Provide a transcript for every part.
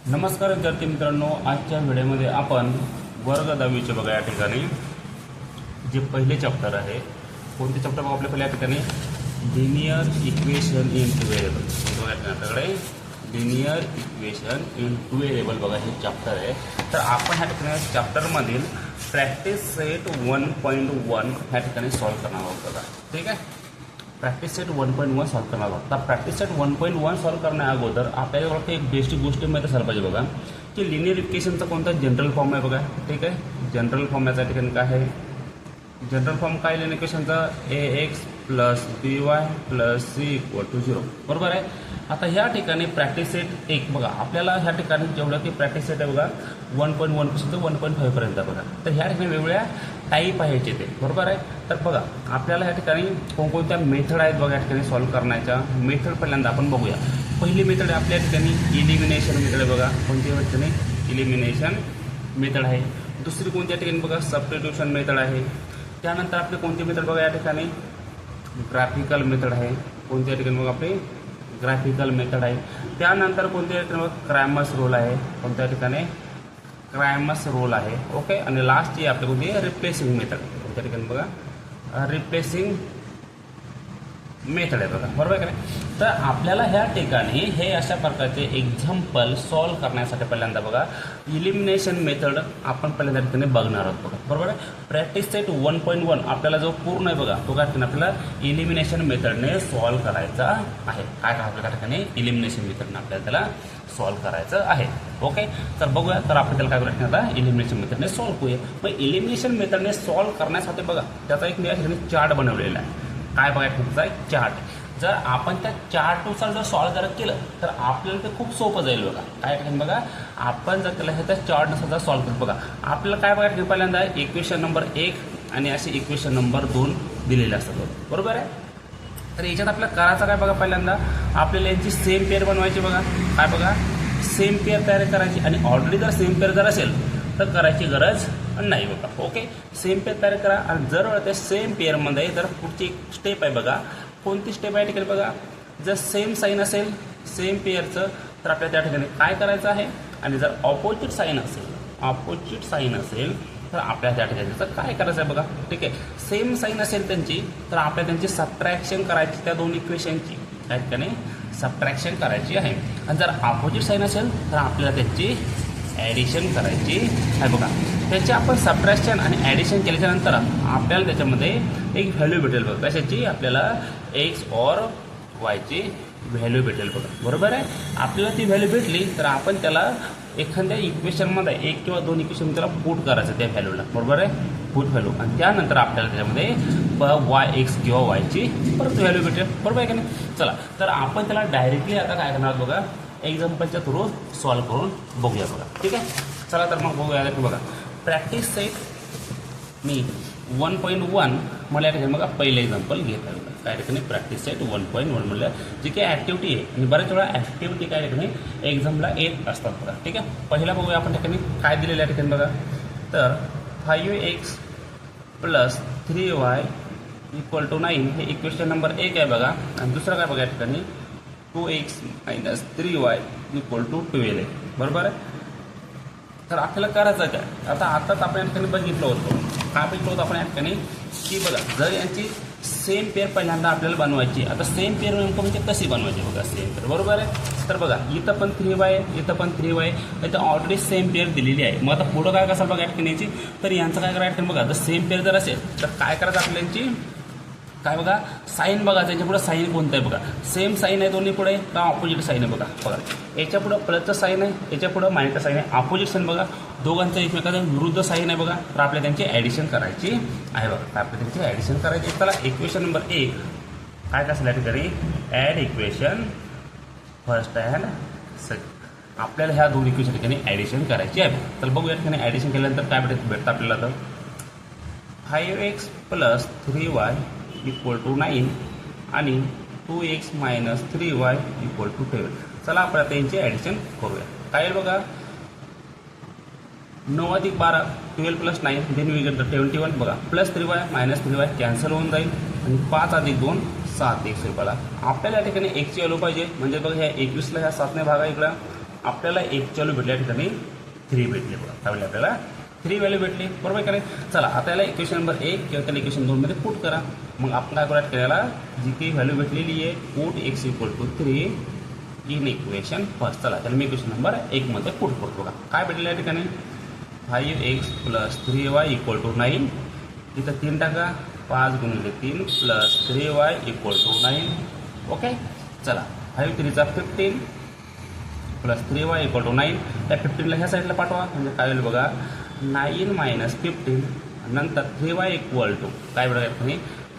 नमस्कार विद्यार्थी मित्रांनो, आजच्या व्हिडिओमध्ये आपण वर्ग 10वीचे बघा या ठिकाणी जे पहिले चॅप्टर आहे. कोणते चॅप्टर बघा आपल्या पहिल्या ठिकाणी linear equation in two variable. बघा आपल्याकडे linear equation in two variable बघा हे चॅप्टर आहे. तर आपण ह्या ठिकाणी चॅप्टरमधील प्रॅक्टिस सेट 1.1 ह्या ठिकाणी सॉल्व्ह करणार आहोत बघा. ठीक आहे, प्रॅक्टिस सेट 1.1 सॉल्व्ह करणार आहोत. तर प्रॅक्टिस सेट 1.1 सॉल्व्ह करण्या अगोदर आपल्याला एक बेसिक गोष्ट माहिती असायला पाहिजे बघा की लिनियर इक्वेशनचा कोणता जनरल फॉर्म आहे बघा. ठीक आहे, जनरल फॉर्म याच्या ठिकाणी काय आहे, जनरल फॉर्म काय लिनियर इक्वेशनचा ax + by + c = 0 बरोबर आहे. आता ह्या ठिकाणी प्रॅक्टिस सेट 1 बघा आपल्याला ह्या ठिकाणी जेवढं की प्रॅक्टिस सेट आहे बघा 1.1 पासून ते 1.5 पर्यंत बघा. तर ह्या ठिकाणी वेगवेगळ्या टाईप आहे ते बरोबर आहे. तर बघा आपल्याला ह्या ठिकाणी कोणकोणत्या मेथड आहेत बघा या ठिकाणी सॉल्व्ह करण्याच्या. मेथड पहिल्यांदा आपण बघूया. पहिली मेथड आपल्या ठिकाणी इलिमिनेशन मेथड आहे बघा. कोणती ठिकाणी इलिमिनेशन मेथड आहे. दुसरी कोणत्या ठिकाणी बघा सबस्टिट्यूशन मेथड आहे. त्यानंतर आपली कोणती मेथड बघा या ठिकाणी ग्राफिकल मेथड आहे. कोणत्या ठिकाणी बघा आपली ग्राफिकल मेथड आहे. त्यानंतर कोणत्या ठिकाणी बघा क्रॅमर्स रूल आहे. कोणत्या ठिकाणी क्रॅमर्स रूल आहे. ओके, आणि लास्ट जी आपली कोणती रिप्लेसिंग मेथड. कोणत्या ठिकाणी बघा रिप्लेसिंग मेथड आहे बघा बरोबर आहे का नाही. तर आपल्याला ह्या ठिकाणी हे अशा प्रकारचे एक्झाम्पल सॉल्व्ह करण्यासाठी पहिल्यांदा बघा इलिमिनेशन मेथड आपण पहिल्यांदा ठिकाणी बघणार आहोत बघा बरोबर आहे. प्रॅक्टिस सेट 1.1 आपल्याला जो पूर्ण आहे बघा तो काय आपल्याला इलिमिनेशन मेथडने सॉल्व्ह करायचा आहे. काय आपल्या ठिकाणी इलिमिनेशन मेथडने आपल्याला त्याला सॉल्व्ह करायचं आहे. ओके, तर बघूया. तर आपण त्याला काय करायचं आता इलिमिनेशन मेथडने सॉल्व्ह करूया. मग इलिमिनेशन मेथडने सॉल्व्ह करण्यासाठी बघा त्याचा एक मी या ठिकाणी चार्ट बनवलेला आहे. काय बघायचं तुमचा एक चार्ट. जर आपण त्या चार्टनुसार जर सॉल्व्ह जर केलं तर आपल्याला ते खूप सोपं जाईल बघा. काय ठिकाणी बघा आपण जर त्याला हे त्या चार्टनुसार जर सॉल्व्ह केलं बघा आपल्याला काय बघायचं पहिल्यांदा इक्वेशन नंबर 1 आणि असे इक्वेशन नंबर 2 दिलेले असतात बरोबर आहे. तर याच्यात आपल्याला करायचं काय बघा पहिल्यांदा आपल्याला यांची सेम पेअर बनवायची बघा. काय बघा सेम पेअर तयार करायची आणि ऑलरेडी जर सेम पेअर जर असेल तर करायची गरज नाही बघा. ओके, सेम पेअर तयार करा. आणि जर त्या सेम पेअरमध्ये जर पुढची एक स्टेप आहे बघा. कोणती स्टेप आहे ठिकाणी बघा जर सेम साईन असेल सेम पेअरचं तर आपल्याला त्या ठिकाणी काय करायचं आहे. आणि जर ऑपोजिट साईन असेल तर आपल्याला त्या ठिकाणी त्याचं काय करायचं आहे बघा. ठीक आहे, सेम साईन असेल त्यांची तर आपल्याला त्यांची सबट्रॅक्शन करायची. त्या दोन इक्वेशनची त्या ठिकाणी सबट्रॅक्शन करायची आहे. आणि जर ऑपोजिट साईन असेल तर आपल्याला त्यांची ॲडिशन करायची आहे बघा. त्याची आपण सबट्रॅक्शन आणि ॲडिशन केल्याच्यानंतर आपल्याला त्याच्यामध्ये एक व्हॅल्यू भेटेल बघा. कशाची आपल्याला एक्स और वायची व्हॅल्यू भेटेल बघा बरोबर आहे. आपल्याला ती व्हॅल्यू भेटली तर आपण त्याला एखाद्या इक्वेशनमध्ये एक किंवा दोन इक्वेशन त्याला पुट करायचं त्या व्हॅल्यूला बरोबर आहे, पुट व्हॅल्यू. आणि त्यानंतर आपल्याला त्याच्यामध्ये वाय एक्स किंवा वायची परत व्हॅल्यू भेटेल बरोबर आहे की नाही. चला तर आपण त्याला डायरेक्टली आता काय करणार बघा एक्झाम्पलच्या थ्रू सॉल्व्ह करून बघूया बघा. ठीक आहे, चला तर मग बघूया बघा प्रॅक्टिस सेट मी 1.1 मला या ठिकाणी बघा पहिलं एक्झाम्पल घेत आहे काय ठिकाणी प्रॅक्टिस सेट 1.1 म्हणलं जी काही ॲक्टिव्हिटी आहे आणि बऱ्याच वेळा ॲक्टिव्हिटी काय ठिकाणी एक्झामला येत असतात बघा. ठीक आहे, पहिला बघूया आपण ठिकाणी काय दिलेलं आहे ठिकाणी बघा. तर 5x + 3y = 9 हे इक्वेशन नंबर 1 आहे बघा. आणि दुसरं काय बघा या ठिकाणी 2x - 3y = 12 आहे बरोबर आहे. तर आपल्याला करायचं काय आताच आपण या ठिकाणी बघितलं होतं. काय बघितलं होतं आपण या ठिकाणी की बघा जर यांची सेम पेअर पहिल्यांदा आपल्याला बनवायची. आता सेम पेअर नेमकं म्हणजे कशी बनवायची बघा सेम पेअर बरोबर आहे. तर बघा इथं पण 3y आहे इथं पण 3y आहे. इथं ऑलरेडी सेम पेअर दिलेली आहे. मग आता पुढं काय कसं बघा या ठिकाणी याची तर यांचं काय करायचं बघा जर सेम पेअर जर असेल तर काय करायचं आपल्याची काय बघा साईन बघा त्याच्या पुढे साईन कोणतं आहे बघा. सेम साईन आहे दोन्ही पुढे का ऑपोजिट साईन आहे बघा याच्या पुढं प्लसचं साईन आहे याच्या पुढं मायनसचं साईन आहे. ऑपोजिट साईन बघा दोघांचं एकमेकाचं विरुद्ध साईन आहे बघा. तर आपल्याला त्यांची ॲडिशन करायची आहे बघा. तर आपल्याला त्यांची ॲडिशन करायची. चला इक्वेशन नंबर 1 काय कसं या ठिकाणी add equation first and second आपल्याला ह्या दोन इक्वेशन ठिकाणी ॲडिशन करायची आहे. तर बघू या ठिकाणी ॲडिशन केल्यानंतर काय भेटतं आपल्याला तर 5x + 3y = 9 आणि 2x - 3y = 12. चला आपण आता यांची ॲडिशन करूया. काय बघा 9 + 12 12 + 9 देन वी गेट 21 बघा +3y - 3y कॅन्सल होऊन जाईल आणि 5 + 2 7 x रुपयाला आपल्याला या ठिकाणी 1 ची व्हॅल्यू पाहिजे. म्हणजे बघा ह्या 21ला ह्या 7ने भागा इकडं आपल्याला एकची व्हॅल्यू भेटल्या ठिकाणी 3 भेटली बघा. काय भेटली आपल्याला 3 व्हॅल्यू भेटली, बरोबर का नाही. चला आता याला इक्वेशन नंबर 1 किंवा त्याला इक्वेशन 2 मध्ये पुट करा. मग आपण काय करूयात त्याला जी काही व्हॅल्यू भेटलेली आहे put x = 3 in equation first. चला त्याला मी इक्वेशन नंबर 1 मध्ये पुट करतो बघा. काय भेटलेलं या ठिकाणी 5x + 3y = 9. इथं 3 टाका, 5 × 3 + 3y = 9. ओके. चला 5 × 3 = 15 + 3y = 9. त्या 15ला ह्या साईडला पाठवा म्हणजे काय होईल बघा 9 - 15 नंतर 3y = काय बघा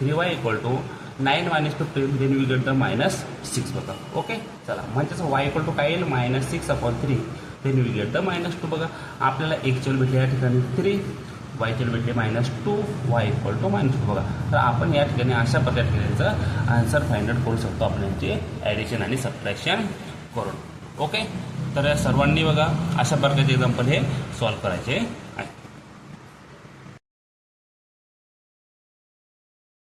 3y = 9 - 15 then we get the -6 बघा. ओके. चला म्हणजेच y = काय येईल -6/3 देन वी गेट द -2 बघा. आपल्याला एक्चुअल भेटले या ठिकाणी 3, y चे भेटले -2, y = -2 बघा. तर आपण या ठिकाणी अशा प्रकारे याचं आन्सर फाइंड आउट करू शकतो आपण यांचे ॲडिशन आणि सबट्रॅक्शन करून. ओके. तर सर्वांनी बघा अशा प्रकारचे एक्झाम्पल हे सॉल्व्ह करायचे आहे.